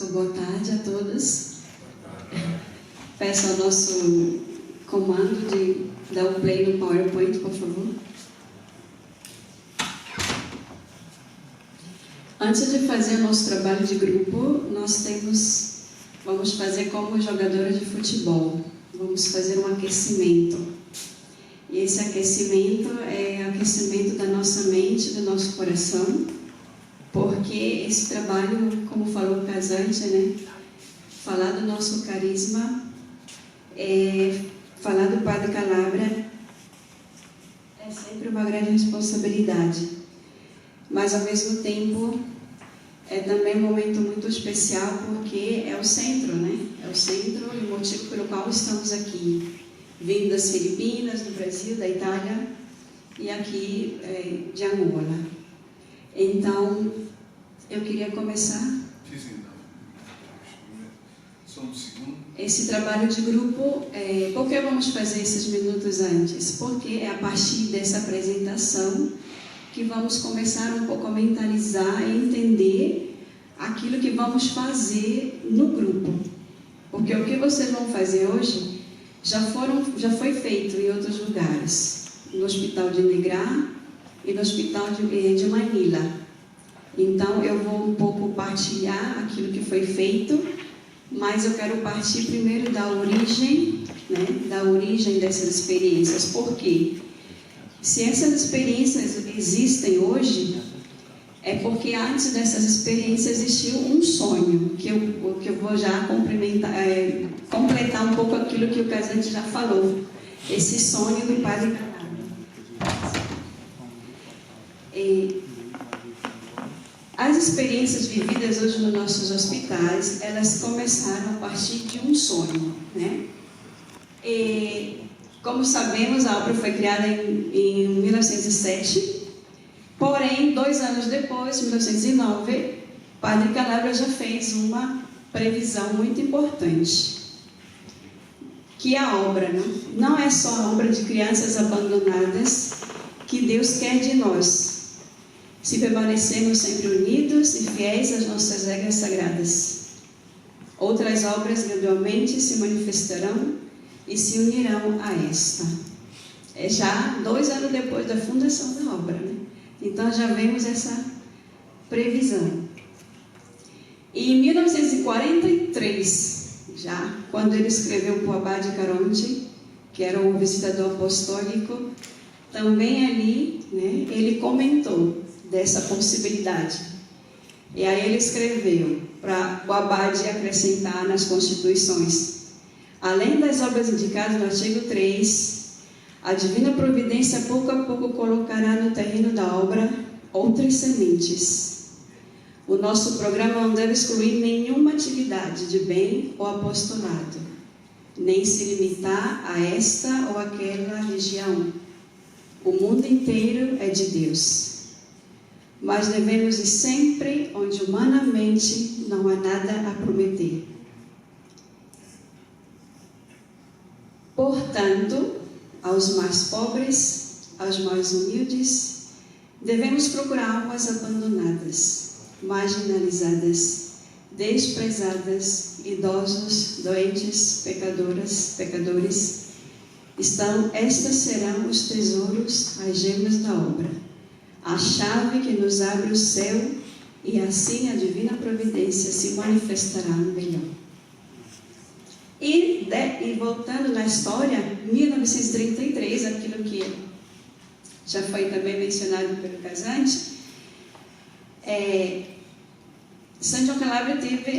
Boa tarde a todos. Peço ao nosso comando de dar o play no PowerPoint, por favor. Antes de fazer o nosso trabalho de grupo, vamos fazer como jogadores de futebol. Vamos fazer um aquecimento. E esse aquecimento é aquecimento da nossa mente, do nosso coração, porque esse trabalho, como falou o casante, né? Falar do nosso carisma, falar do Padre Calabria é sempre uma grande responsabilidade, mas ao mesmo tempo é também um momento muito especial, porque é o centro, né? É o centro e o motivo pelo qual estamos aqui, vindo das Filipinas, do Brasil, da Itália e aqui de Angola. Então, eu queria começar esse trabalho de grupo. Por que vamos fazer esses minutos antes? Porque é a partir dessa apresentação que vamos começar um pouco a mentalizar e entender aquilo que vamos fazer no grupo. Porque o que vocês vão fazer hoje já foi feito em outros lugares, no Hospital de Negrá e no Hospital de Manila. Então, eu vou um pouco partilhar aquilo que foi feito, mas eu quero partir primeiro da origem, né, da origem dessas experiências. Por quê? Se essas experiências existem hoje, é porque antes dessas experiências existiu um sonho, que eu vou já completar um pouco aquilo que o casante já falou, esse sonho do Padre Calabria. As experiências vividas hoje nos nossos hospitais, elas começaram a partir de um sonho, né? Como sabemos, a obra foi criada em 1907, porém, 2 anos depois, em 1909, Padre Calabria já fez uma previsão muito importante, que a obra não é só a obra de crianças abandonadas que Deus quer de nós, se permanecermos sempre unidos e fiéis às nossas regras sagradas. Outras obras gradualmente se manifestarão e se unirão a esta. É já 2 anos depois da fundação da obra, né? Então já vemos essa previsão. E em 1943, já, quando ele escreveu para o Abade Caronte, que era o visitador apostólico, também ali, né, ele comentou dessa possibilidade. E aí ele escreveu para o Abade acrescentar nas constituições: além das obras indicadas no artigo 3, a divina providência pouco a pouco colocará no terreno da obra outras sementes. O nosso programa não deve excluir nenhuma atividade de bem ou apostolado, nem se limitar a esta ou aquela região. O mundo inteiro é de Deus, mas devemos ir sempre onde humanamente não há nada a prometer. Portanto, aos mais pobres, aos mais humildes, devemos procurar almas abandonadas, marginalizadas, desprezadas, idosos, doentes, pecadores. Estas serão os tesouros, as gemas da obra, a chave que nos abre o céu, e assim a divina providência se manifestará no melhor. E voltando na história, 1933, aquilo que já foi também mencionado pelo casante, São João Calabria teve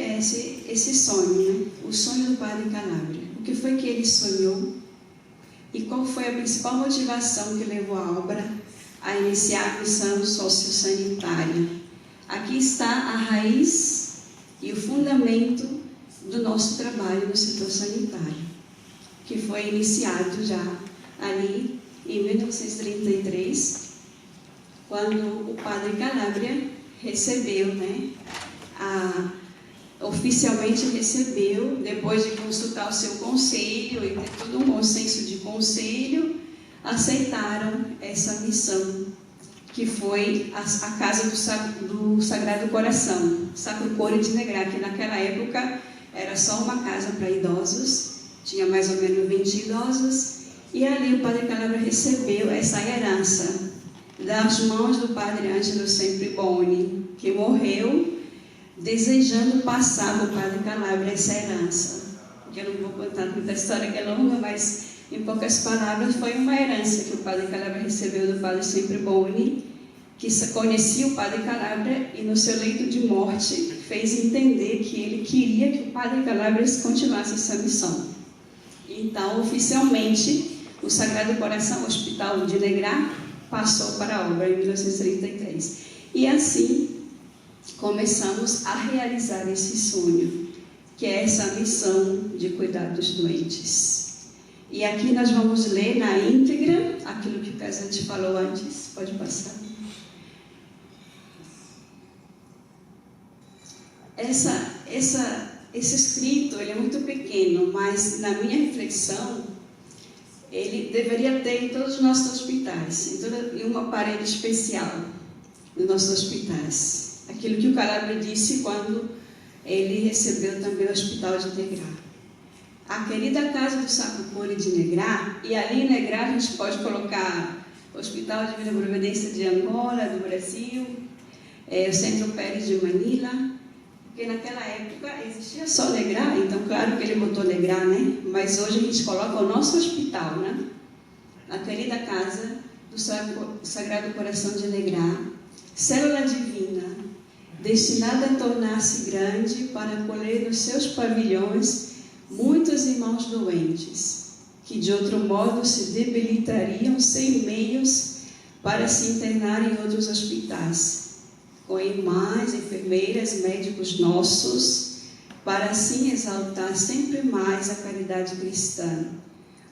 esse sonho, né? O sonho do Padre Calabria. O que foi que ele sonhou? E qual foi a principal motivação que levou a obra a iniciar a missão sociossanitária? Aqui está a raiz e o fundamento do nosso trabalho no setor sanitário, que foi iniciado já ali em 1933, quando o Padre Calabria recebeu, né, oficialmente recebeu, depois de consultar o seu conselho e ter todo um consenso de conselho, aceitaram essa missão, que foi a casa do Sagrado Coração, Sacro Cuore di Negrà, que naquela época era só uma casa para idosos, tinha mais ou menos 20 idosos, e ali o Padre Calabria recebeu essa herança das mãos do Padre Ângelo Sempriboni, que morreu desejando passar para o Padre Calabria essa herança. Eu não vou contar muita história que é longa, mas em poucas palavras foi uma herança que o Padre Calabria recebeu do Padre Sempriboni, que conhecia o Padre Calabria e no seu leito de morte fez entender que ele queria que o Padre Calabria continuasse essa missão. Então, oficialmente, o Sagrado Coração Hospital de Negrà passou para a obra em 1933. E assim começamos a realizar esse sonho, que é essa missão de cuidar dos doentes. E aqui nós vamos ler na íntegra aquilo que o Casante falou antes. Pode passar. Esse escrito ele é muito pequeno, mas na minha reflexão ele deveria ter em todos os nossos hospitais, em uma parede especial nos nossos hospitais. Aquilo que o Calabria disse quando ele recebeu também o Hospital de Negrà. A querida casa do Sacro Cuore di Negrà, e ali em Negrà a gente pode colocar o Hospital de Divina Providência de Angola, do Brasil, o Centro Pérez de Manila, porque naquela época existia só Negrà, então claro que ele botou Negrà, né? Mas hoje a gente coloca o nosso hospital, né? A querida casa do Sagrado Coração de Negrà, célula divina, destinada a tornar-se grande para acolher nos seus pavilhões muitos irmãos doentes, que de outro modo se debilitariam sem meios para se internar em outros hospitais, com irmãs, enfermeiras, médicos nossos, para assim exaltar sempre mais a caridade cristã,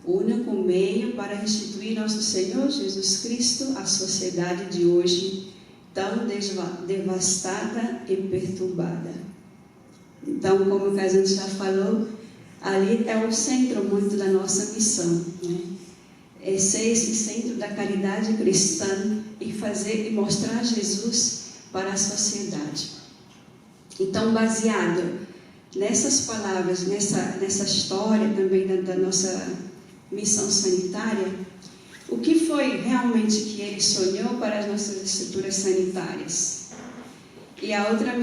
o único meio para restituir nosso Senhor Jesus Cristo à sociedade de hoje, tão devastada e perturbada. Então, como o Casante já falou, ali é o centro muito da nossa missão, né? É ser esse centro da caridade cristã e fazer e mostrar Jesus para a sociedade. Então, baseado nessas palavras, nessa história também da nossa missão sanitária, o que foi realmente que ele sonhou para as nossas estruturas sanitárias? E a outra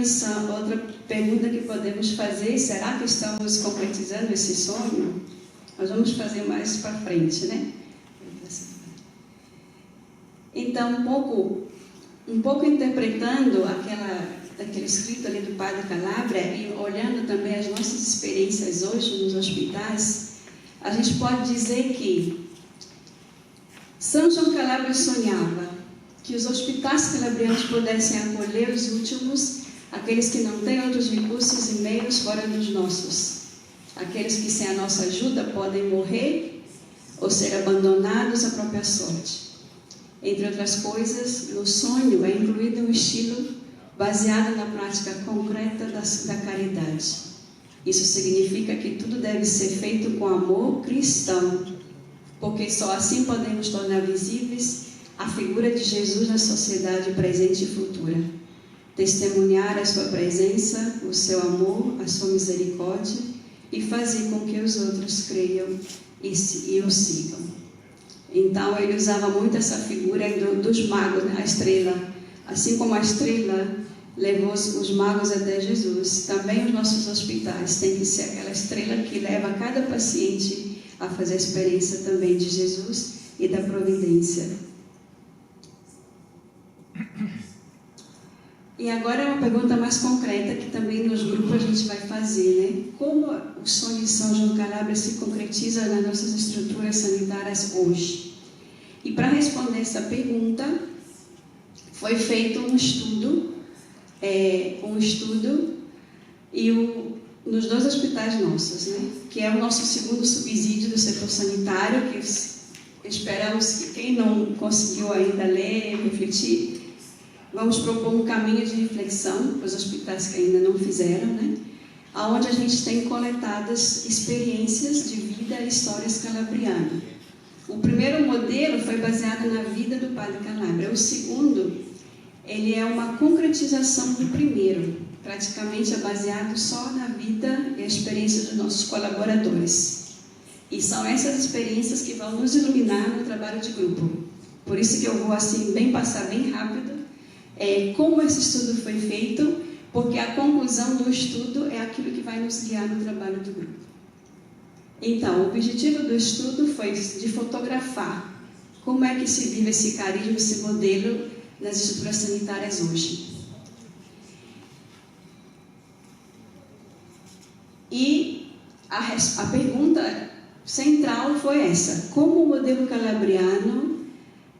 pergunta que podemos fazer, será que estamos concretizando esse sonho? Nós vamos fazer mais para frente, né? Então, um pouco interpretando aquele escrito ali do Padre Calabria e olhando também as nossas experiências hoje nos hospitais, a gente pode dizer que São João Calabria sonhava que os hospitais calabrianos pudessem acolher os últimos, aqueles que não têm outros recursos e meios fora dos nossos, aqueles que sem a nossa ajuda podem morrer ou ser abandonados à própria sorte. Entre outras coisas, no sonho é incluído um estilo baseado na prática concreta da caridade. Isso significa que tudo deve ser feito com amor cristão, porque só assim podemos tornar visíveis a figura de Jesus na sociedade presente e futura, testemunhar a sua presença, o seu amor, a sua misericórdia e fazer com que os outros creiam e o sigam. Então ele usava muito essa figura dos magos, a estrela. Assim como a estrela levou os magos até Jesus, também os nossos hospitais têm que ser aquela estrela que leva cada paciente a fazer a experiência também de Jesus e da providência. E agora é uma pergunta mais concreta que também nos grupos a gente vai fazer, né? Como o sonho de São João Calabria se concretiza nas nossas estruturas sanitárias hoje? E para responder essa pergunta, foi feito um estudo nos 2 hospitais nossos, né? Que é o nosso segundo subsídio do setor sanitário, que esperamos que quem não conseguiu ainda ler, refletir, vamos propor um caminho de reflexão para os hospitais que ainda não fizeram, né? Onde a gente tem coletadas experiências de vida e histórias calabrianas. O primeiro modelo foi baseado na vida do Padre Calabria. O segundo, ele é uma concretização do primeiro, praticamente é baseado só na vida e a experiência dos nossos colaboradores. E são essas experiências que vão nos iluminar no trabalho de grupo. Por isso que eu vou assim passar bem rápido como esse estudo foi feito, porque a conclusão do estudo é aquilo que vai nos guiar no trabalho do grupo. Então, o objetivo do estudo foi de fotografar como é que se vive esse carisma, esse modelo nas estruturas sanitárias hoje. E a pergunta central foi essa: como o modelo calabriano,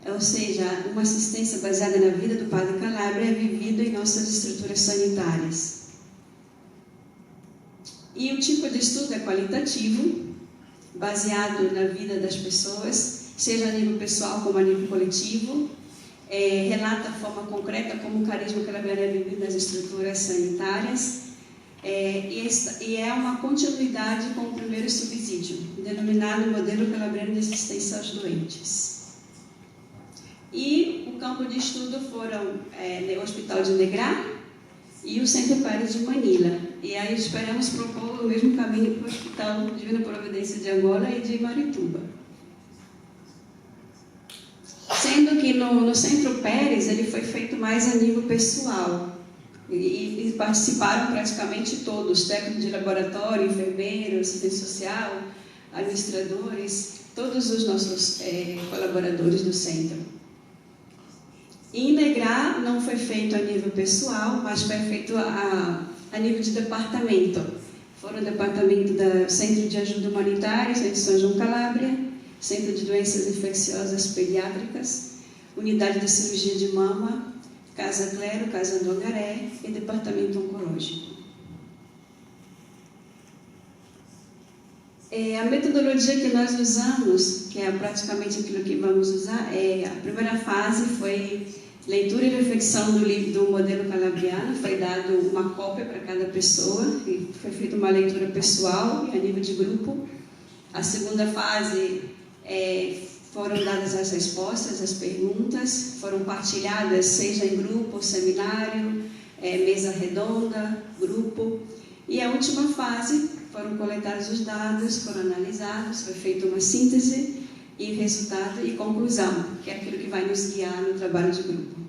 ou seja, uma assistência baseada na vida do Padre Calabria, é vivido em nossas estruturas sanitárias? E o tipo de estudo é qualitativo, baseado na vida das pessoas, seja a nível pessoal como a nível coletivo, relata a forma concreta como o carisma calabriano é vivido nas estruturas sanitárias, e é uma continuidade com o primeiro subsídio, denominado Modelo Calabriano de Assistência aos Doentes. E o campo de estudo foram o Hospital de Negrá e o Centro Pérez de Manila. E aí esperamos propor o mesmo caminho para o Hospital Divina Providência de Angola e de Marituba. Sendo que no Centro Pérez ele foi feito mais a nível pessoal. E participaram praticamente todos, técnicos de laboratório, enfermeiros, assistente social, administradores, todos os nossos colaboradores do centro. Em Negrá não foi feito a nível pessoal, mas foi feito a nível de departamento. Foram o departamento do Centro de Ajuda Humanitária, Centro de São João Calabria, Centro de Doenças Infecciosas Pediátricas, Unidade de Cirurgia de Mama, Casa Clero, Casa do Angaré e Departamento Oncológico. A metodologia que nós usamos, que é praticamente aquilo que vamos usar, a primeira fase foi leitura e reflexão do modelo calabriano, foi dado uma cópia para cada pessoa, e foi feita uma leitura pessoal e a nível de grupo. A segunda fase foram dadas as respostas, as perguntas, foram partilhadas, seja em grupo, seminário, mesa redonda, grupo. E a última fase, foram coletados os dados, foram analisados, foi feita uma síntese e resultado e conclusão, que é aquilo que vai nos guiar no trabalho de grupo.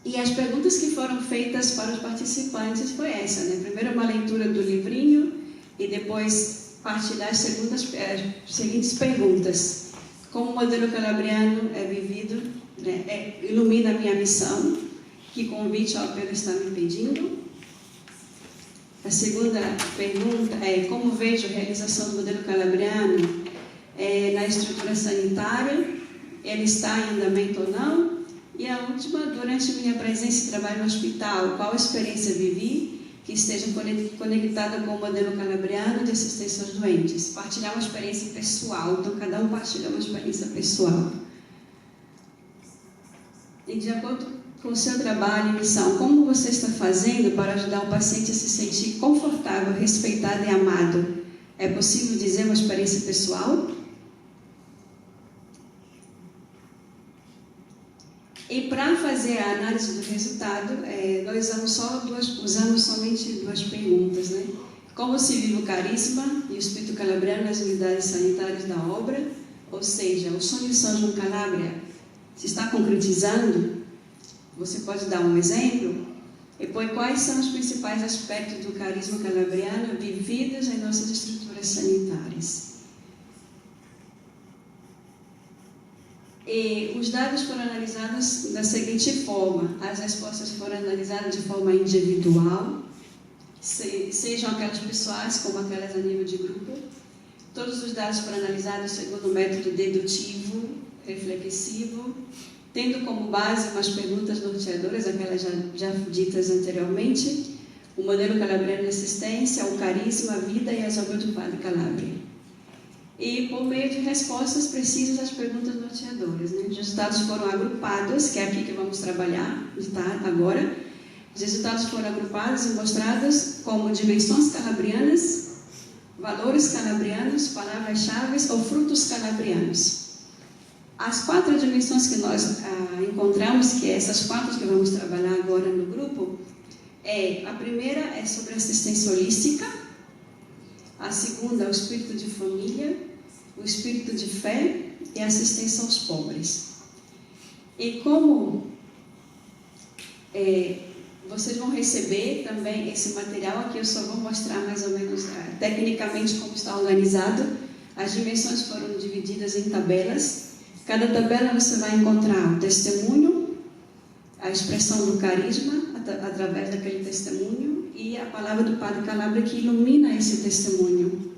E as perguntas que foram feitas para os participantes foi essa, né? Primeiro uma leitura do livrinho e depois partilhar as seguintes perguntas. Como o modelo calabriano é vivido, né? Ilumina a minha missão, que convite ao apelo está me pedindo. A segunda pergunta é como vejo a realização do modelo calabriano na estrutura sanitária, ele está em andamento ou não? E a última, durante minha presença e trabalho no hospital, qual experiência vivi que esteja conectada com o modelo calabriano de assistência aos doentes? Partilhar uma experiência pessoal, então cada um partilha uma experiência pessoal. E de acordo com o seu trabalho e missão, como você está fazendo para ajudar o paciente a se sentir confortável, respeitado e amado? É possível dizer uma experiência pessoal? E para fazer a análise do resultado, nós usamos somente duas perguntas, né? Como se vive o carisma e o espírito calabriano nas unidades sanitárias da obra? Ou seja, o sonho de São João Calabria se está concretizando? Você pode dar um exemplo? E depois, quais são os principais aspectos do carisma calabriano vividos em nossas estruturas sanitárias? E os dados foram analisados da seguinte forma: as respostas foram analisadas de forma individual, sejam aquelas pessoais como aquelas a nível de grupo. Todos os dados foram analisados segundo o método dedutivo, reflexivo, tendo como base umas perguntas norteadoras, aquelas já ditas anteriormente: o modelo calabriano de assistência, o carisma, a vida e as obras do Padre Calabria. E por meio de respostas precisas às perguntas norteadoras, né? Os resultados foram agrupados, que é aqui que vamos trabalhar agora. Os resultados foram agrupados e mostrados como dimensões calabrianas, valores calabrianos, palavras-chave ou frutos calabrianos. As 4 dimensões que nós encontramos, que é essas 4 que vamos trabalhar agora no grupo, a primeira é sobre assistência holística, a segunda é o espírito de família, o espírito de fé e a assistência aos pobres. E como vocês vão receber também esse material aqui, eu só vou mostrar mais ou menos tecnicamente como está organizado. As dimensões foram divididas em tabelas. Cada tabela você vai encontrar o testemunho, a expressão do carisma através daquele testemunho e a palavra do Padre Calabria que ilumina esse testemunho.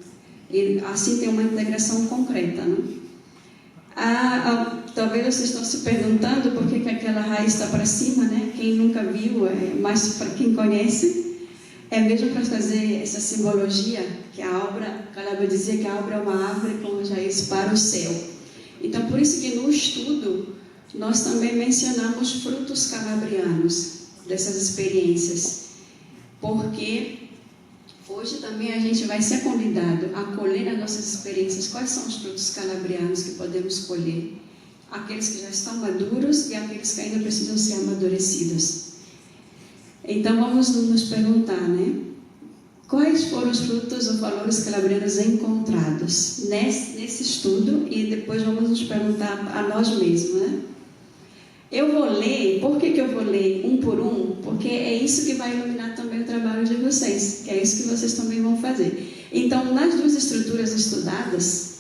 E assim tem uma integração concreta, né? Talvez vocês estão se perguntando por que aquela raiz está para cima, né? Quem nunca viu, mas para quem conhece, é mesmo para fazer essa simbologia que a obra, Calabria dizia que a obra é uma árvore com raiz para o céu. Então, por isso que no estudo nós também mencionamos frutos calabrianos dessas experiências, porque hoje também a gente vai ser convidado a colher nas nossas experiências quais são os frutos calabrianos que podemos colher. Aqueles que já estão maduros e aqueles que ainda precisam ser amadurecidos. Então vamos nos perguntar, né? Quais foram os frutos ou valores calabrianos encontrados nesse estudo e depois vamos nos perguntar a nós mesmos, né? Eu vou ler, por que eu vou ler um por um? Porque é isso que vai iluminar também o trabalho de vocês, que é isso que vocês também vão fazer. Então, nas 2 estruturas estudadas,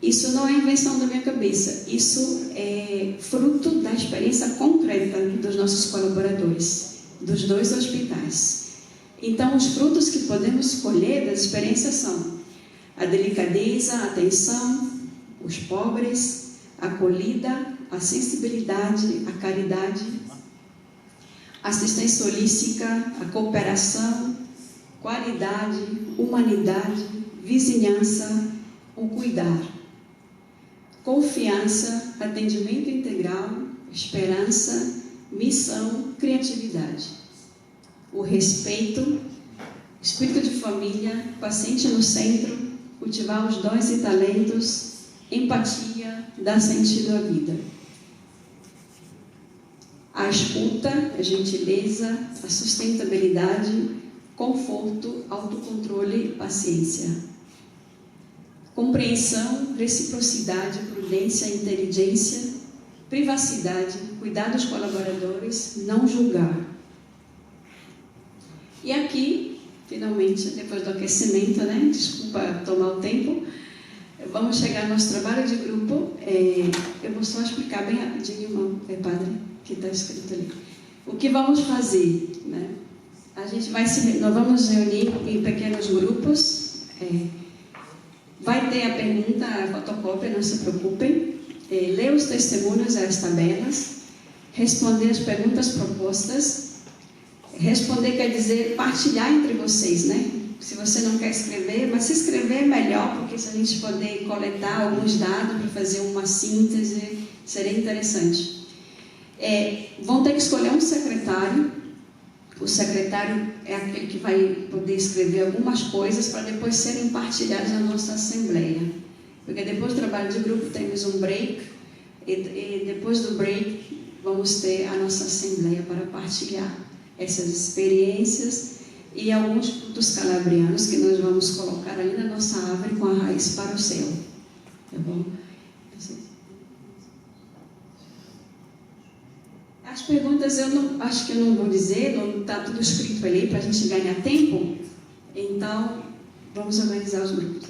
isso não é invenção da minha cabeça, isso é fruto da experiência concreta dos nossos colaboradores, dos 2 hospitais. Então, os frutos que podemos colher das experiências são a delicadeza, a atenção, os pobres, a acolhida, a sensibilidade, a caridade, a assistência holística, a cooperação, qualidade, humanidade, vizinhança, o cuidar, confiança, atendimento integral, esperança, missão, criatividade, o respeito, espírito de família, paciente no centro, cultivar os dons e talentos, empatia, dar sentido à vida. A escuta, a gentileza, a sustentabilidade, conforto, autocontrole e paciência. Compreensão, reciprocidade, prudência, inteligência, privacidade, cuidar dos colaboradores, não julgar. E aqui, finalmente, depois do aquecimento, né? Desculpa tomar o tempo, vamos chegar ao nosso trabalho de grupo. Eu vou só explicar bem rapidinho, padre, que está escrito ali. O que vamos fazer, né? Nós vamos reunir em pequenos grupos. Vai ter a pergunta, a fotocópia, não se preocupem. Ler os testemunhos, as tabelas, responder as perguntas propostas. Responder quer dizer partilhar entre vocês, né? Se você não quer escrever, mas se escrever é melhor, porque se a gente poder coletar alguns dados para fazer uma síntese, seria interessante. Vão ter que escolher um secretário. O secretário é aquele que vai poder escrever algumas coisas para depois serem partilhadas na nossa assembleia. Porque depois do trabalho de grupo temos um break e depois do break vamos ter a nossa assembleia para partilhar essas experiências e alguns frutos calabrianos que nós vamos colocar ali na nossa árvore com a raiz para o céu. Tá bom? As perguntas acho que eu não vou dizer, não está tudo escrito ali para a gente ganhar tempo. Então, vamos organizar os grupos.